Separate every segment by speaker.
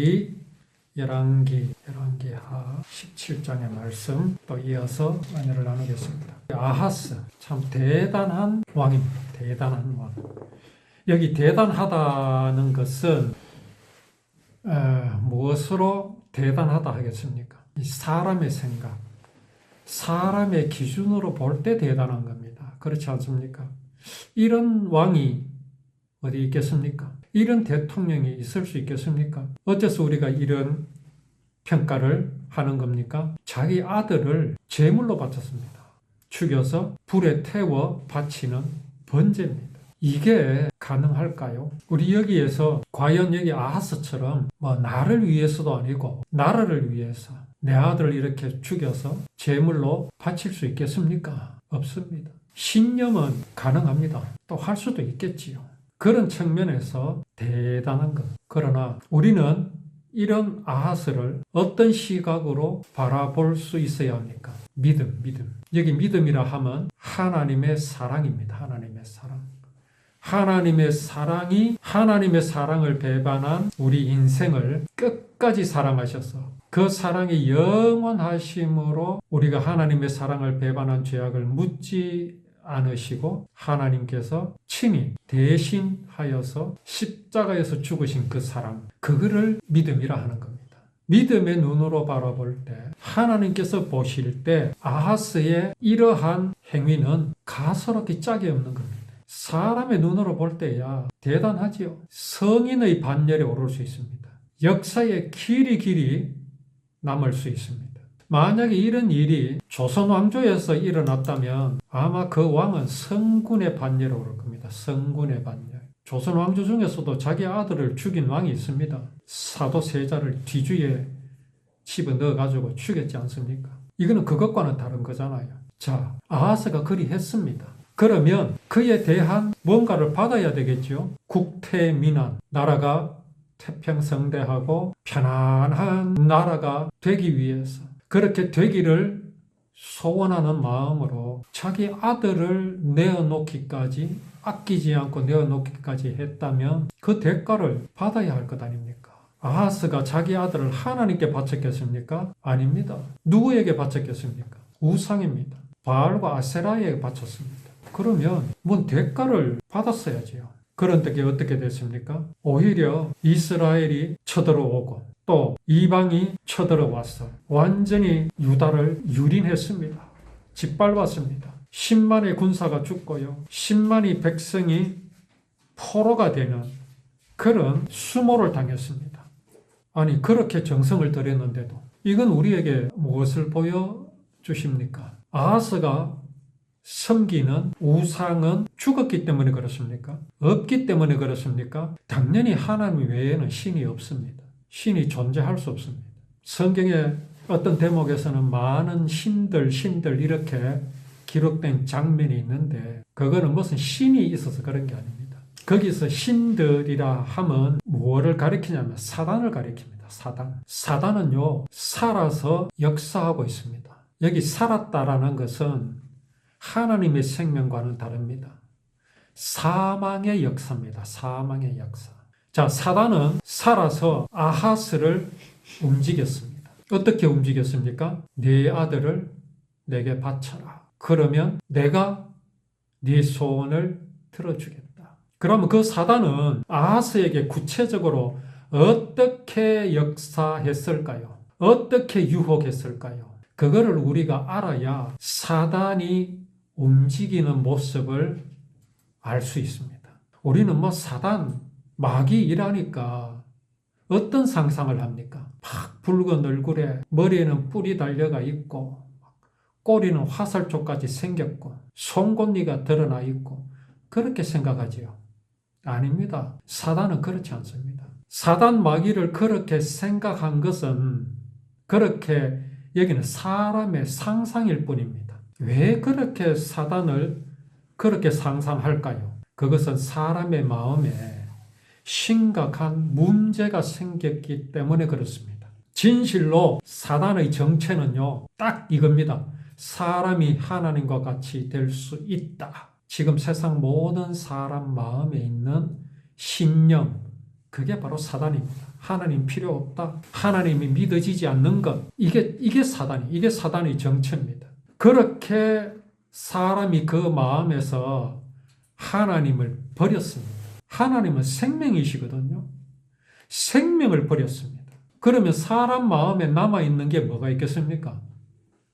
Speaker 1: 우리 열왕기하 17장의 말씀 또 이어서 은혜를 나누겠습니다. 아하스 참 대단한 왕입니다. 대단한 왕. 여기 대단하다는 것은 무엇으로 대단하다 하겠습니까? 이 사람의 생각, 사람의 기준으로 볼 때 대단한 겁니다. 그렇지 않습니까? 이런 왕이 어디 있겠습니까? 이런 대통령이 있을 수 있겠습니까? 어째서 우리가 이런 평가를 하는 겁니까? 자기 아들을 제물로 바쳤습니다. 죽여서 불에 태워 바치는 번제입니다. 이게 가능할까요? 우리 여기에서 과연 여기 아하스처럼 나를 위해서도 아니고 나라를 위해서 내 아들을 이렇게 죽여서 제물로 바칠 수 있겠습니까? 없습니다. 신념은 가능합니다. 또 할 수도 있겠지요. 그런 측면에서 대단한 것. 그러나 우리는 이런 아하스를 어떤 시각으로 바라볼 수 있어야 합니까? 믿음. 여기 믿음이라 하면 하나님의 사랑입니다. 하나님의 사랑. 하나님의 사랑을 배반한 우리 인생을 끝까지 사랑하셔서 그 사랑이 영원하심으로 우리가 하나님의 사랑을 배반한 죄악을 묻지 않으시고 하나님께서 친히 대신하여서 십자가에서 죽으신 그 사랑, 그거를 믿음이라 하는 겁니다. 믿음의 눈으로 바라볼 때 하나님께서 보실 때 아하스의 이러한 행위는 가소롭기 짝이 없는 겁니다. 사람의 눈으로 볼 때야 대단하지요. 성인의 반열에 오를 수 있습니다. 역사의 길이 남을 수 있습니다. 만약에 이런 일이 조선 왕조에서 일어났다면 아마 그 왕은 성군의 반열에 오를 겁니다. 성군의 반열. 조선 왕조 중에서도 자기 아들을 죽인 왕이 있습니다. 사도세자를 뒤주에 집어넣어가지고 죽였지 않습니까? 이거는 그것과는 다른 거잖아요. 자, 아하스가 그리 했습니다. 그러면 그에 대한 뭔가를 받아야 되겠죠. 국태민안, 나라가 태평성대하고 편안한 나라가 되기 위해서 그렇게 되기를 소원하는 마음으로 자기 아들을 내어놓기까지, 아끼지 않고 내어놓기까지 했다면 그 대가를 받아야 할 것 아닙니까? 아하스가 자기 아들을 하나님께 바쳤겠습니까? 아닙니다. 누구에게 바쳤겠습니까? 우상입니다. 바알과 아세라에게 바쳤습니다. 그러면 뭔 대가를 받았어야지요. 그런데 어떻게 됐습니까? 오히려 이스라엘이 쳐들어오고 또 이방이 쳐들어와서 완전히 유다를 유린했습니다. 짓밟았습니다. 10만의 군사가 죽고요. 10만의 백성이 포로가 되는 그런 수모를 당했습니다. 아니 그렇게 정성을 들였는데도 이건 우리에게 무엇을 보여주십니까? 아하스가 섬기는 우상은 죽었기 때문에 그렇습니까? 없기 때문에 그렇습니까? 당연히 하나님 외에는 신이 없습니다. 신이 존재할 수 없습니다. 성경의 어떤 대목에서는 많은 신들 이렇게 기록된 장면이 있는데 그거는 무슨 신이 있어서 그런 게 아닙니다. 거기서 신들이라 하면 무엇을 가리키냐면 사단을 가리킵니다. 사단은요 살아서 역사하고 있습니다. 여기 살았다라는 것은 하나님의 생명과는 다릅니다. 사망의 역사입니다. 사망의 역사. 자, 사단은 살아서 아하스를 움직였습니다. 어떻게 움직였습니까? 네 아들을 내게 바쳐라. 그러면 내가 네 소원을 들어주겠다. 그러면 그 사단은 아하스에게 구체적으로 어떻게 역사했을까요? 어떻게 유혹했을까요? 그거를 우리가 알아야 사단이 움직이는 모습을 알 수 있습니다. 우리는 사단, 마귀 일하니까 어떤 상상을 합니까? 막 붉은 얼굴에 머리에는 뿔이 달려가 있고 꼬리는 화살촉까지 생겼고 송곳니가 드러나 있고 그렇게 생각하지요. 아닙니다. 사단은 그렇지 않습니다. 사단 마귀를 그렇게 생각한 것은 그렇게 여기는 사람의 상상일 뿐입니다. 왜 그렇게 사단을 그렇게 상상할까요? 그것은 사람의 마음에 심각한 문제가 생겼기 때문에 그렇습니다. 진실로 사단의 정체는요, 딱 이겁니다. 사람이 하나님과 같이 될 수 있다. 지금 세상 모든 사람 마음에 있는 신념, 그게 바로 사단입니다. 하나님 필요 없다. 하나님이 믿어지지 않는 것. 이게 사단의 정체입니다. 그렇게 사람이 그 마음에서 하나님을 버렸습니다. 하나님은 생명이시거든요. 생명을 버렸습니다. 그러면 사람 마음에 남아있는 게 뭐가 있겠습니까?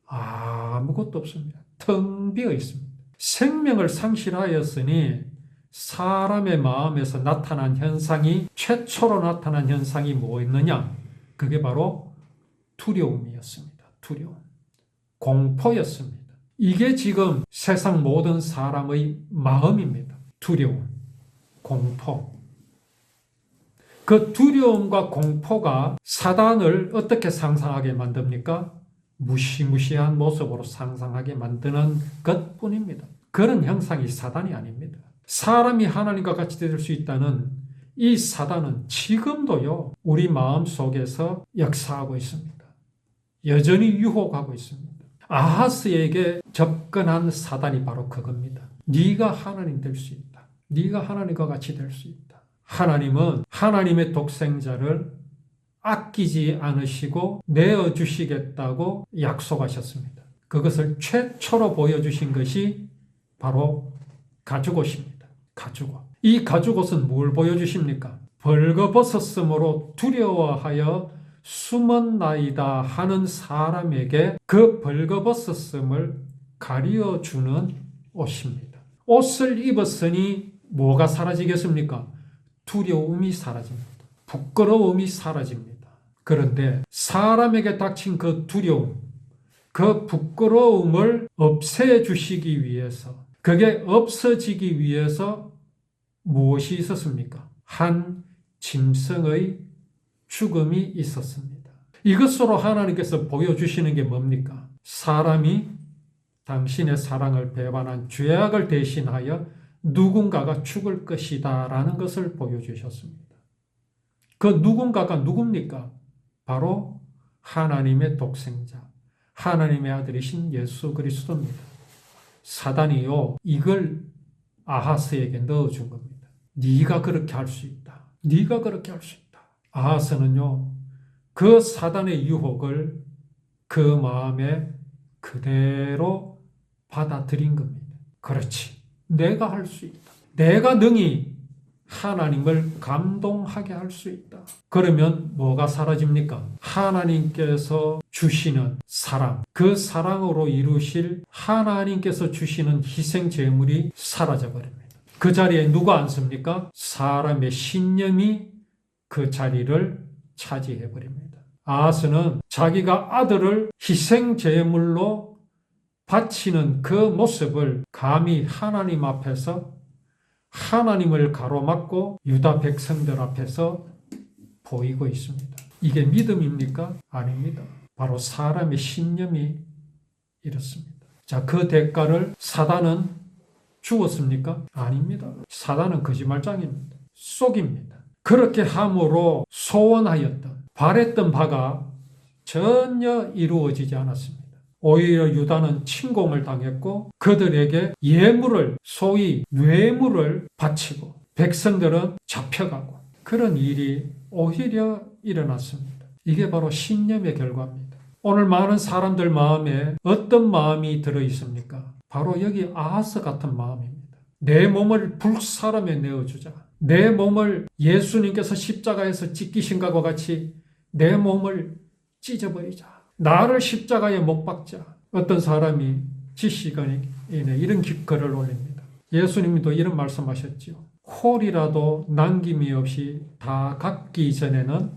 Speaker 1: 아무것도 없습니다. 텅 비어 있습니다. 생명을 상실하였으니 사람의 마음에서 나타난 현상이, 최초로 나타난 현상이 뭐였느냐? 그게 바로 두려움이었습니다. 두려움. 공포였습니다. 이게 지금 세상 모든 사람의 마음입니다. 두려움, 공포. 그 두려움과 공포가 사단을 어떻게 상상하게 만듭니까? 무시무시한 모습으로 상상하게 만드는 것뿐입니다. 그런 형상이 사단이 아닙니다. 사람이 하나님과 같이 될 수 있다는 이 사단은 지금도요, 우리 마음 속에서 역사하고 있습니다. 여전히 유혹하고 있습니다. 아하스에게 접근한 사단이 바로 그겁니다. 네가 하나님 될 수 있다. 네가 하나님과 같이 될 수 있다. 하나님은 하나님의 독생자를 아끼지 않으시고 내어주시겠다고 약속하셨습니다. 그것을 최초로 보여주신 것이 바로 가죽옷입니다. 가죽옷. 이 가죽옷은 뭘 보여주십니까? 벌거벗었으므로 두려워하여 숨었나이다 하는 사람에게 그 벌거벗었음을 가리어주는 옷입니다. 옷을 입었으니 뭐가 사라지겠습니까? 두려움이 사라집니다. 부끄러움이 사라집니다. 그런데 사람에게 닥친 그 두려움, 그 부끄러움을 없애주시기 위해서, 그게 없어지기 위해서 무엇이 있었습니까? 한 짐승의 죽음이 있었습니다. 이것으로 하나님께서 보여주시는 게 뭡니까? 사람이 당신의 사랑을 배반한 죄악을 대신하여 누군가가 죽을 것이다 라는 것을 보여주셨습니다. 그 누군가가 누굽니까? 바로 하나님의 독생자, 하나님의 아들이신 예수 그리스도입니다. 사단이요, 이걸 아하스에게 넣어준 겁니다. 네가 그렇게 할 수 있다. 네가 그렇게 할 수 있다. 아하스는요, 그 사단의 유혹을 그 마음에 그대로 받아들인 겁니다. 그렇지. 내가 할 수 있다. 내가 능히 하나님을 감동하게 할 수 있다. 그러면 뭐가 사라집니까? 하나님께서 주시는 사랑, 그 사랑으로 이루실 하나님께서 주시는 희생 제물이 사라져 버립니다. 그 자리에 누가 앉습니까? 사람의 신념이 그 자리를 차지해 버립니다. 아하스는 자기가 아들을 희생 제물로 바치는 그 모습을 감히 하나님 앞에서, 하나님을 가로막고 유다 백성들 앞에서 보이고 있습니다. 이게 믿음입니까? 아닙니다. 바로 사람의 신념이 이렇습니다. 자, 그 대가를 사단은 주었습니까? 아닙니다. 사단은 거짓말장입니다. 속입니다. 그렇게 함으로 소원하였던, 바랬던 바가 전혀 이루어지지 않았습니다. 오히려 유다는 침공을 당했고 그들에게 예물을, 소위 뇌물을 바치고 백성들은 잡혀가고 그런 일이 오히려 일어났습니다. 이게 바로 신념의 결과입니다. 오늘 많은 사람들 마음에 어떤 마음이 들어있습니까? 바로 여기 아하스 같은 마음입니다. 내 몸을 불사름에 내어주자. 내 몸을 예수님께서 십자가에서 찢기신 것과 같이 내 몸을 찢어버리자. 나를 십자가에 못 박자. 어떤 사람이 지시간에 이런 글을 올립니다. 예수님도 이런 말씀하셨죠. 홀이라도 남김이 없이 다 갚기 전에는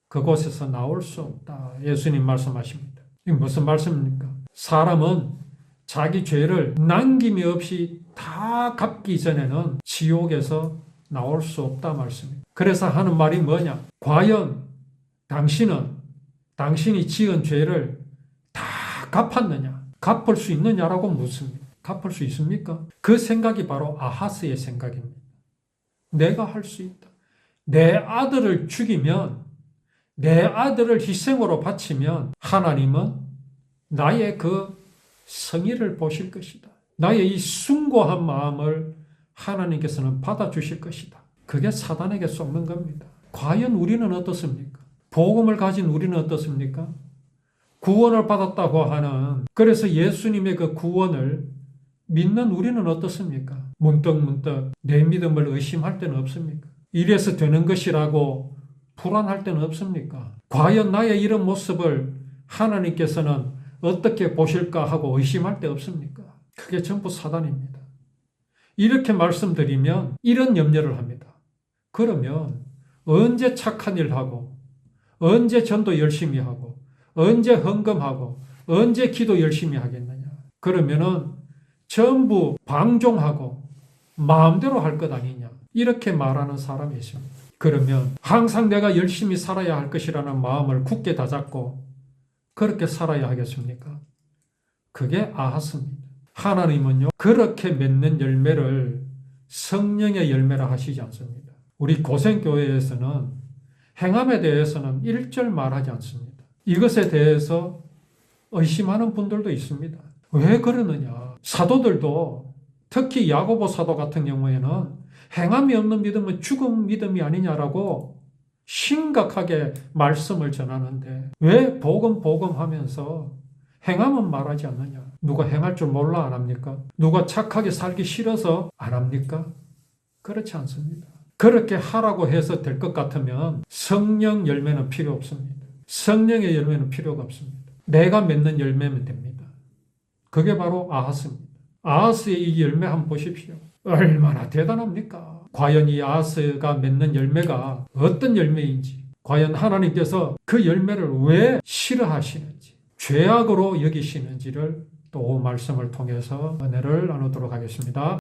Speaker 1: 그곳에서 나올 수 없다. 예수님 말씀하십니다. 이게 무슨 말씀입니까? 사람은 자기 죄를 남김이 없이 다 갚기 전에는 지옥에서 나올 수 없다 말씀입니다. 그래서 하는 말이 뭐냐? 과연 당신은 당신이 지은 죄를 다 갚았느냐? 갚을 수 있느냐라고 묻습니다. 갚을 수 있습니까? 그 생각이 바로 아하스의 생각입니다. 내가 할 수 있다. 내 아들을 죽이면, 내 아들을 희생으로 바치면 하나님은 나의 그 성의를 보실 것이다. 나의 이 숭고한 마음을 하나님께서는 받아주실 것이다. 그게 사단에게 쏟는 겁니다. 과연 우리는 어떻습니까? 복음을 가진 우리는 어떻습니까? 구원을 받았다고 하는, 그래서 예수님의 그 구원을 믿는 우리는 어떻습니까? 문득문득 내 믿음을 의심할 때는 없습니까? 이래서 되는 것이라고 불안할 때는 없습니까? 과연 나의 이런 모습을 하나님께서는 어떻게 보실까 하고 의심할 때 없습니까? 그게 전부 사단입니다. 이렇게 말씀드리면 이런 염려를 합니다. 그러면 언제 착한 일 하고, 언제 전도 열심히 하고, 언제 헌금하고, 언제 기도 열심히 하겠느냐? 그러면은 전부 방종하고 마음대로 할 것 아니냐? 이렇게 말하는 사람이 있습니다. 그러면 항상 내가 열심히 살아야 할 것이라는 마음을 굳게 다잡고 그렇게 살아야 하겠습니까? 그게 아하스입니다. 하나님은요, 그렇게 맺는 열매를 성령의 열매라 하시지 않습니다. 우리 고생교회에서는 행함에 대해서는 1절 말하지 않습니다. 이것에 대해서 의심하는 분들도 있습니다. 왜 그러느냐? 사도들도 특히 야고보 사도 같은 경우에는 행함이 없는 믿음은 죽은 믿음이 아니냐라고 심각하게 말씀을 전하는데 왜 복음 하면서 행함은 말하지 않느냐? 누가 행할 줄 몰라 안 합니까? 누가 착하게 살기 싫어서 안 합니까? 그렇지 않습니다. 그렇게 하라고 해서 될 것 같으면 성령 열매는 필요 없습니다. 성령의 열매는 필요가 없습니다. 내가 맺는 열매면 됩니다. 그게 바로 아하스입니다. 아하스의 이 열매 한번 보십시오. 얼마나 대단합니까? 과연 이 아하스가 맺는 열매가 어떤 열매인지, 과연 하나님께서 그 열매를 왜 싫어하시는지, 죄악으로 여기시는지를 또 말씀을 통해서 은혜를 나누도록 하겠습니다.